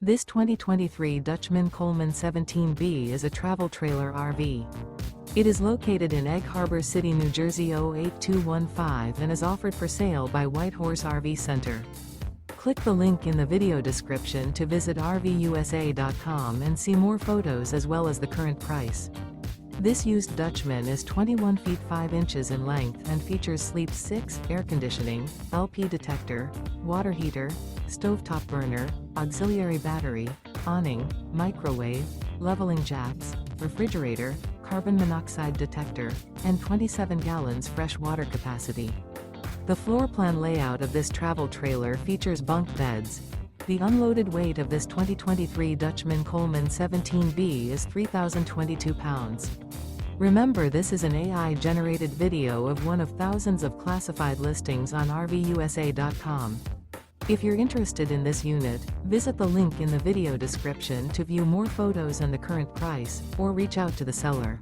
This 2023 Dutchmen Coleman 17B is a travel trailer RV. It is located in Egg Harbor City, New Jersey 08215 and is offered for sale by Whitehorse RV Center. Click the link in the video description to visit RVUSA.com and see more photos as well as the current price. This used Dutchman is 21 feet 5 inches in length and features Sleep 6, air conditioning, LP detector, water heater, stovetop burner, auxiliary battery, awning, microwave, leveling jacks, refrigerator, carbon monoxide detector, and 27 gallons fresh water capacity. The floor plan layout of this travel trailer features bunk beds. The unloaded weight of this 2023 Dutchmen Coleman 17B is 3,022 pounds. Remember, this is an AI-generated video of one of thousands of classified listings on RVUSA.com. If you're interested in this unit, visit the link in the video description to view more photos and the current price, or reach out to the seller.